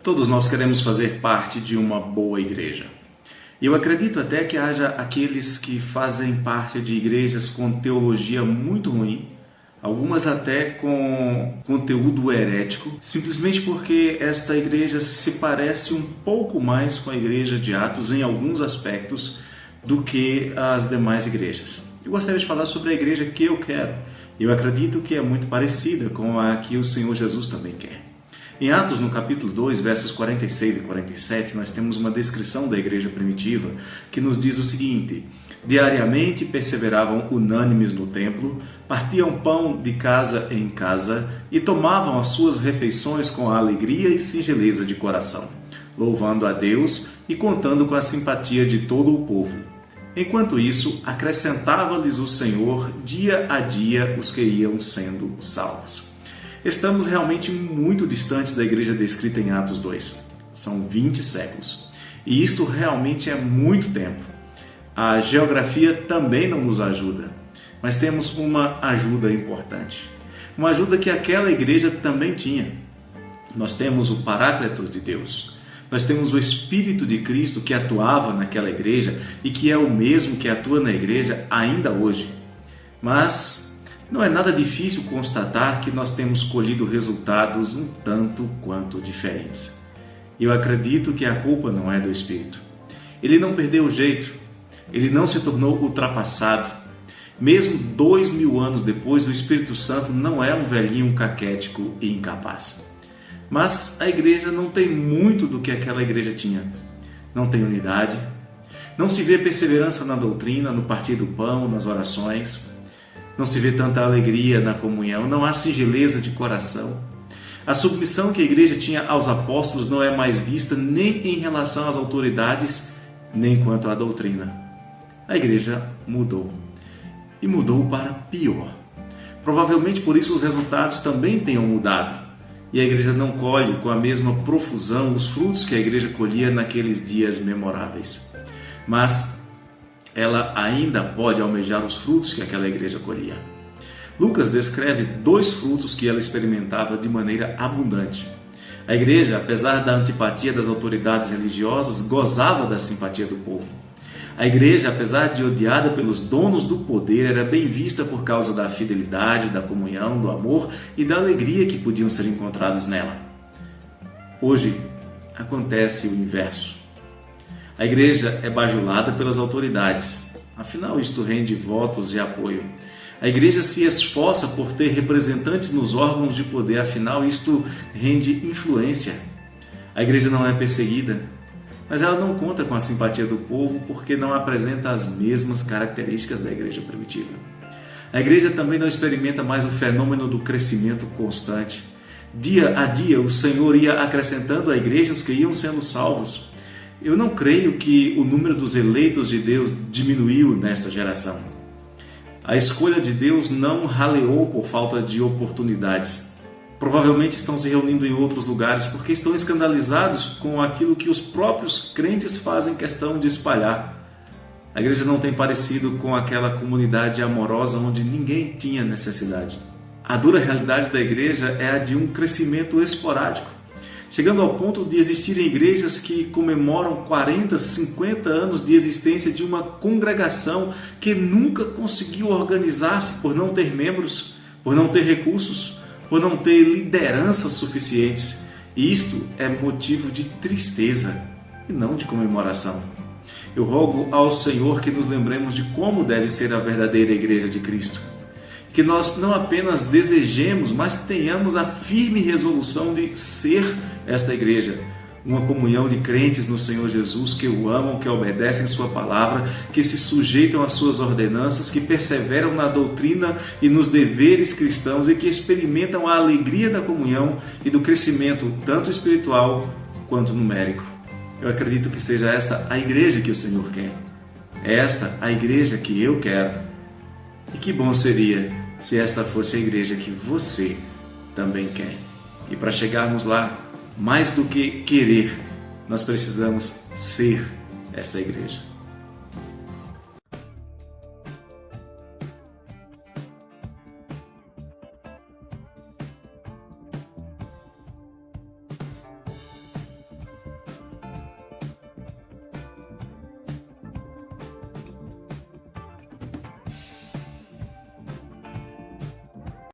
Todos nós queremos fazer parte de uma boa igreja. E eu acredito até que haja aqueles que fazem parte de igrejas com teologia muito ruim, algumas até com conteúdo herético, simplesmente porque esta igreja se parece um pouco mais com a igreja de Atos em alguns aspectos do que as demais igrejas. Eu gostaria de falar sobre a igreja que eu quero. Eu acredito que é muito parecida com a que o Senhor Jesus também quer. Em Atos, no capítulo 2, versos 46 e 47, nós temos uma descrição da igreja primitiva que nos diz o seguinte: diariamente perseveravam unânimes no templo, partiam pão de casa em casa e tomavam as suas refeições com alegria e singeleza de coração, louvando a Deus e contando com a simpatia de todo o povo. Enquanto isso, acrescentava-lhes o Senhor dia a dia os que iam sendo salvos. Estamos realmente muito distantes da igreja descrita em Atos 2. São 20 séculos. E isto realmente é muito tempo. A geografia também não nos ajuda, mas temos uma ajuda importante. Uma ajuda que aquela igreja também tinha. Nós temos o Paráclitos de Deus. Nós temos o Espírito de Cristo que atuava naquela igreja e que é o mesmo que atua na igreja ainda hoje. Mas não é nada difícil constatar que nós temos colhido resultados um tanto quanto diferentes. Eu acredito que a culpa não é do Espírito. Ele não perdeu o jeito, ele não se tornou ultrapassado. Mesmo 2000 anos depois, o Espírito Santo não é um velhinho caquético e incapaz. Mas a igreja não tem muito do que aquela igreja tinha. Não tem unidade, não se vê perseverança na doutrina, no partir do pão, nas orações. Não se vê tanta alegria na comunhão, não há singeleza de coração. A submissão que a igreja tinha aos apóstolos não é mais vista nem em relação às autoridades, nem quanto à doutrina. A igreja mudou. E mudou para pior. Provavelmente por isso os resultados também tenham mudado. E a igreja não colhe com a mesma profusão os frutos que a igreja colhia naqueles dias memoráveis. Mas ela ainda pode almejar os frutos que aquela igreja colhia. Lucas descreve 2 frutos que ela experimentava de maneira abundante. A igreja, apesar da antipatia das autoridades religiosas, gozava da simpatia do povo. A igreja, apesar de odiada pelos donos do poder, era bem vista por causa da fidelidade, da comunhão, do amor e da alegria que podiam ser encontrados nela. Hoje acontece o inverso. A igreja é bajulada pelas autoridades, afinal isto rende votos e apoio. A igreja se esforça por ter representantes nos órgãos de poder, afinal isto rende influência. A igreja não é perseguida, mas ela não conta com a simpatia do povo porque não apresenta as mesmas características da igreja primitiva. A igreja também não experimenta mais o fenômeno do crescimento constante. Dia a dia o Senhor ia acrescentando à igreja os que iam sendo salvos. Eu não creio que o número dos eleitos de Deus diminuiu nesta geração. A escolha de Deus não raleou por falta de oportunidades. Provavelmente estão se reunindo em outros lugares porque estão escandalizados com aquilo que os próprios crentes fazem questão de espalhar. A igreja não tem parecido com aquela comunidade amorosa onde ninguém tinha necessidade. A dura realidade da igreja é a de um crescimento esporádico, chegando ao ponto de existirem igrejas que comemoram 40, 50 anos de existência de uma congregação que nunca conseguiu organizar-se por não ter membros, por não ter recursos, por não ter lideranças suficientes. E isto é motivo de tristeza e não de comemoração. Eu rogo ao Senhor que nos lembremos de como deve ser a verdadeira igreja de Cristo. Que nós não apenas desejemos, mas tenhamos a firme resolução de ser esta igreja. Uma comunhão de crentes no Senhor Jesus que o amam, que obedecem sua palavra, que se sujeitam às suas ordenanças, que perseveram na doutrina e nos deveres cristãos e que experimentam a alegria da comunhão e do crescimento tanto espiritual quanto numérico. Eu acredito que seja esta a igreja que o Senhor quer. É esta a igreja que eu quero. E que bom seria se esta fosse a igreja que você também quer. E para chegarmos lá, mais do que querer, nós precisamos ser essa igreja.